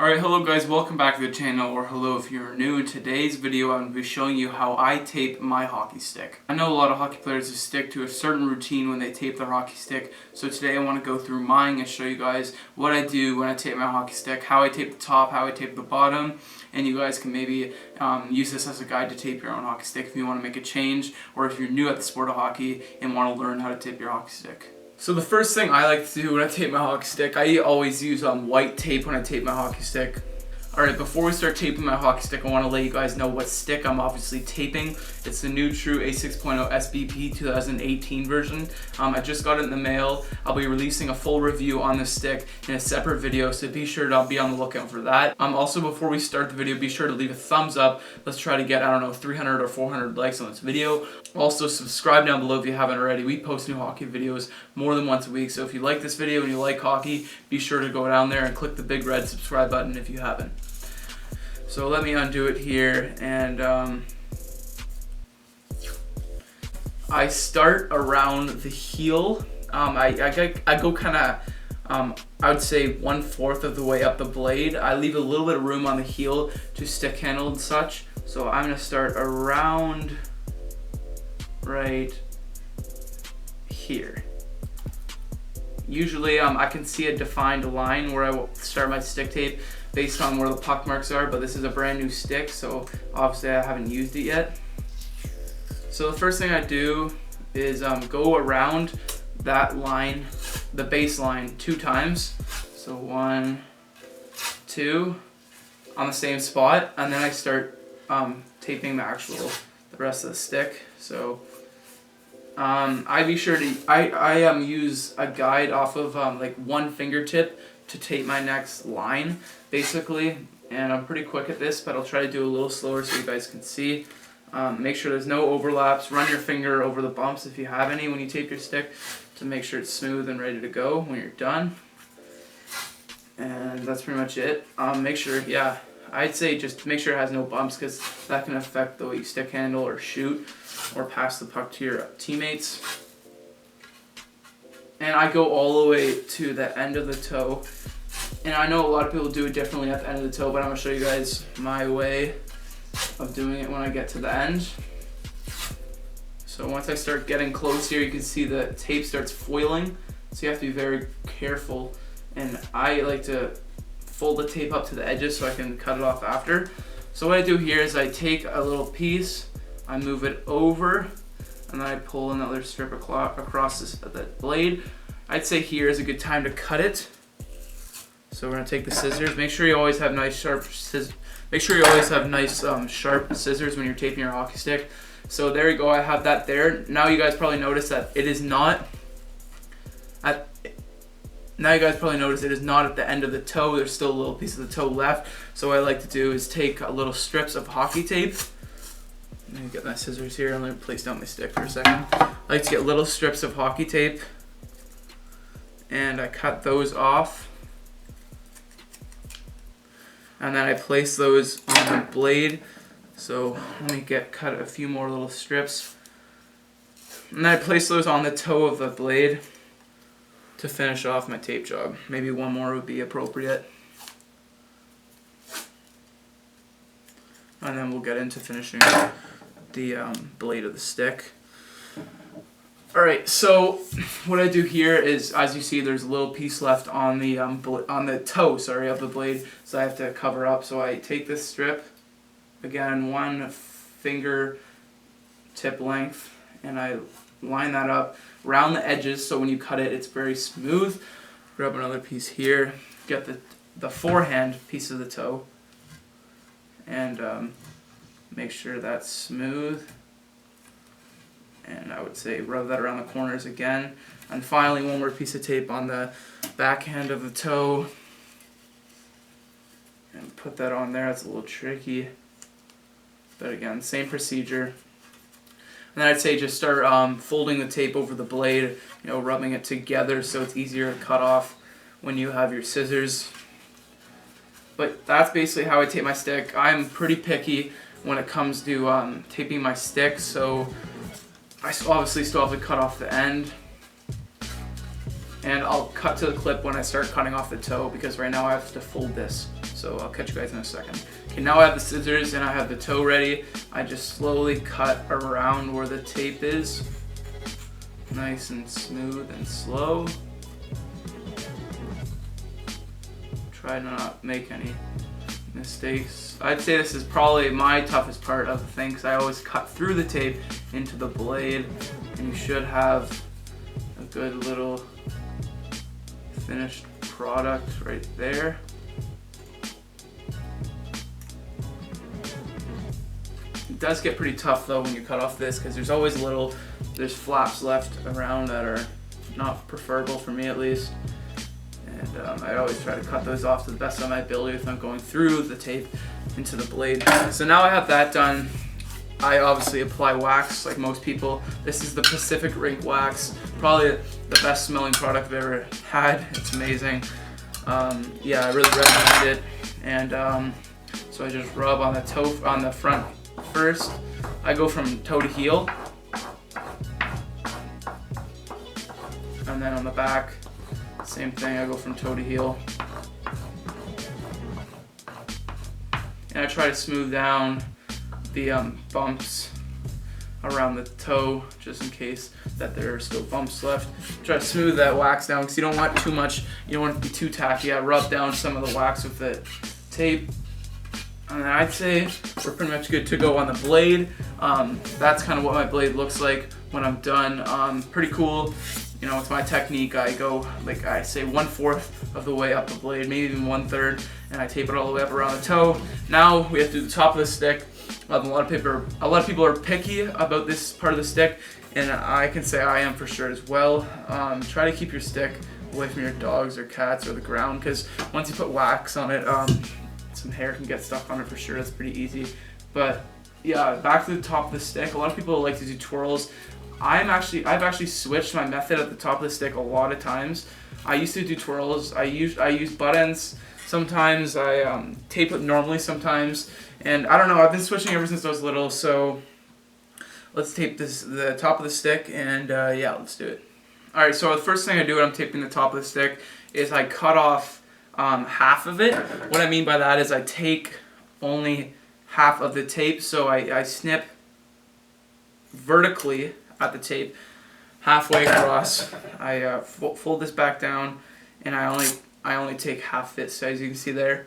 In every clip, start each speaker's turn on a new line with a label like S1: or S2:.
S1: Alright, hello guys, welcome back to the channel, or hello if you're new. In today's video I'm going to be showing you how I tape my hockey stick. I know a lot of hockey players who stick to a certain routine when they tape their hockey stick, so today I want to go through mine and show you guys what I do when I tape my hockey stick, how I tape the top, how I tape the bottom, and you guys can maybe use this as a guide to tape your own hockey stick if you want to make a change, or if you're new at the sport of hockey and want to learn how to tape your hockey stick. So the first thing I like to do when I tape my hockey stick, I always use white tape when I tape my hockey stick. Alright, before we start taping my hockey stick, I want to let you guys know what stick I'm obviously taping. It's the Nutru A6.0 SBP 2018 version. I just got it in the mail. I'll be releasing a full review on this stick in a separate video, so be sure to be on the lookout for that. Also, before we start the video, be sure to leave a thumbs up. Let's try to get, 300 or 400 likes on this video. Also, subscribe down below if you haven't already. We post new hockey videos more than once a week, so if you like this video and you like hockey, be sure to go down there and click the big red subscribe button if you haven't. So let me undo it here, and I start around the heel. I go kind of, I would say 1/4 of the way up the blade. I leave a little bit of room on the heel to stick handle and such. So I'm gonna start around right here. Usually I can see a defined line where I will start my stick tape based on where the puck marks are, but this is a brand new stick, so obviously I haven't used it yet. So the first thing I do is go around that line, the baseline, 2 times. So 1, 2, on the same spot, and then I start taping the rest of the stick. So I be sure to use a guide off of like one fingertip to tape my next line, basically, and I'm pretty quick at this, but I'll try to do a little slower so you guys can see. Make sure there's no overlaps. Run your finger over the bumps if you have any when you tape your stick to make sure it's smooth and ready to go when you're done. And that's pretty much it. Make sure, I'd say just make sure it has no bumps, because that can affect the way you stick handle or shoot or pass the puck to your teammates. And I go all the way to the end of the toe. And I know a lot of people do it differently at the end of the toe, but I'm going to show you guys my way of doing it when I get to the end. So once I start getting close here, you can see the tape starts foiling. So you have to be very careful. And I like to fold the tape up to the edges so I can cut it off after. So what I do here is I take a little piece, I move it over, and then I pull another strip across the blade. I'd say here is a good time to cut it. So we're gonna take the scissors. Make sure you always have nice sharp scissors. Make sure you always have nice sharp scissors when you're taping your hockey stick. So there you go. I have that there. Now you guys probably notice that it is not at. Now you guys probably notice it is not at the end of the toe. There's still a little piece of the toe left. So what I like to do is take little strips of hockey tape. Let me get my scissors here and let me place down my stick for a second. I like to get little strips of hockey tape, and I cut those off. And then I place those on the blade. So let me cut a few more little strips. And then I place those on the toe of the blade to finish off my tape job. Maybe one more would be appropriate. And then we'll get into finishing the blade of the stick. Alright, so what I do here is, as you see, there's a little piece left on the toe, of the blade, so I have to cover up. So I take this strip, again, 1 finger tip length, and I line that up around the edges so when you cut it, it's very smooth. Grab another piece here, get the forehand piece of the toe, and make sure that's smooth. And I would say rub that around the corners again. And finally, one more piece of tape on the backhand of the toe. And put that on there. It's a little tricky. But again, same procedure. And then I'd say just start folding the tape over the blade, rubbing it together so it's easier to cut off when you have your scissors. But that's basically how I tape my stick. I'm pretty picky when it comes to taping my stick, so I obviously still have to cut off the end. And I'll cut to the clip when I start cutting off the toe, because right now I have to fold this. So I'll catch you guys in a second. Okay, now I have the scissors and I have the toe ready. I just slowly cut around where the tape is. Nice and smooth and slow. Try to not make any mistakes. I'd say this is probably my toughest part of the thing, because I always cut through the tape into the blade, and you should have a good little finished product right there. It does get pretty tough though when you cut off this, because there's always there's flaps left around that are not preferable for me, at least. And I always try to cut those off to the best of my ability without going through the tape into the blade. So now I have that done. I obviously apply wax like most people. This is the Pacific Rink wax, probably the best smelling product I've ever had. It's amazing. Yeah, I really recommend it. And so I just rub on the toe, on the front first. I go from toe to heel, and then on the back, same thing. I go from toe to heel, and I try to smooth down the bumps around the toe, just in case that there are still bumps left. Try to smooth that wax down, because you don't want too much, you don't want it to be too tacky. I rub down some of the wax with the tape, and then I'd say we're pretty much good to go on the blade. That's kind of what my blade looks like when I'm done. Pretty cool. You know, with my technique, I go, like I say, 1/4 of the way up the blade, maybe even 1/3, and I tape it all the way up around the toe. Now we have to do the top of the stick. A lot of people are picky about this part of the stick, and I can say I am for sure as well. Try to keep your stick away from your dogs or cats or the ground, because once you put wax on it, some hair can get stuck on it for sure. That's pretty easy. But yeah, back to the top of the stick. A lot of people like to do twirls. I've actually switched my method at the top of the stick a lot of times. I used to do twirls. I use butt ends sometimes. I tape it normally sometimes. And I don't know, I've been switching ever since I was little, so let's tape the top of the stick, and yeah, let's do it. Alright, so the first thing I do when I'm taping the top of the stick is I cut off half of it. What I mean by that is I take only half of the tape, so I snip vertically at the tape halfway across. I fold this back down, and I only take half it. So as you can see there,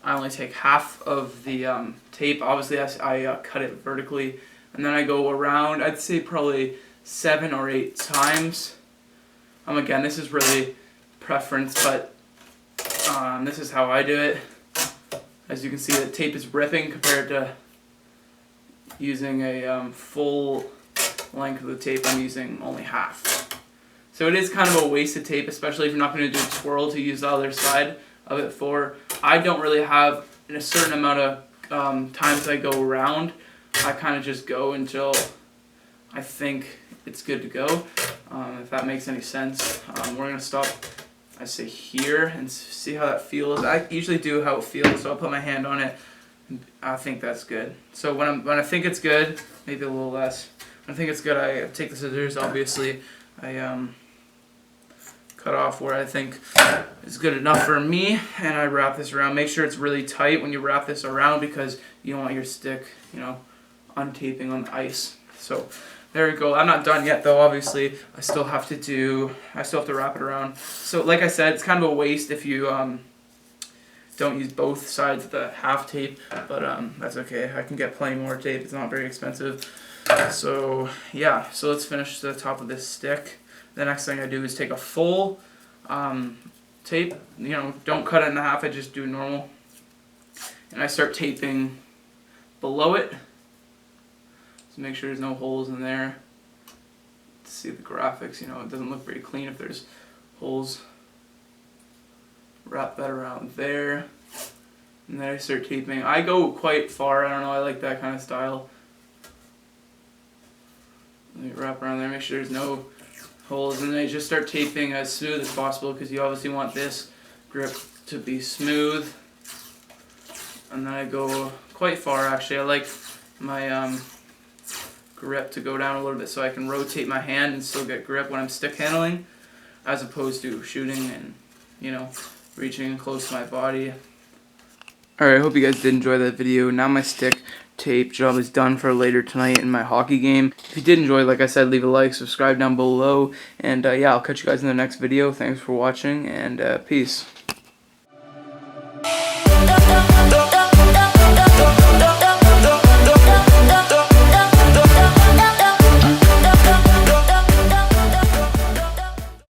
S1: I only take half of the tape. Obviously, I cut it vertically, and then I go around. I'd say probably 7 or 8 times. Again, this is really preference, but this is how I do it. As you can see, the tape is ripping compared to using a full length of the tape. I'm using only half. So it is kind of a waste of tape, especially if you're not going to do a twirl to use the other side of it for. I don't really have a certain amount of times I go around. I kind of just go until I think it's good to go, if that makes any sense. We're going to stop, I say, here and see how that feels. I usually do how it feels, so I'll put my hand on it. I think that's good. So when I think it's good, maybe a little less. When I think it's good, I take the scissors, obviously. I cut off where I think is good enough for me, and I wrap this around. Make sure it's really tight when you wrap this around, because you don't want your stick, you know, untaping on the ice. So there we go. I'm not done yet though, obviously. I still have to wrap it around. So like I said, it's kind of a waste if you don't use both sides of the half tape, but that's okay. I can get plenty more tape. It's not very expensive. So yeah, so let's finish the top of this stick. The next thing I do is take a full tape. You know, don't cut it in half. I just do normal, and I start taping below it. So make sure there's no holes in there. To see the graphics, you know, it doesn't look very clean if there's holes. Wrap that around there, and then I start taping. I go quite far. I don't know. I like that kind of style. Let me wrap around there. Make sure there's no holes, and then I just start taping as smooth as possible, because you obviously want this grip to be smooth. And then I go quite far. Actually, I like my grip to go down a little bit so I can rotate my hand and still get grip when I'm stick handling. as opposed to shooting and, you know, reaching close to my body. Alright, I hope you guys did enjoy that video. Now my stick tape job is done for later tonight in my hockey game. If you did enjoy, like I said, leave a like, subscribe down below, and yeah, I'll catch you guys in the next video. Thanks for watching, and peace.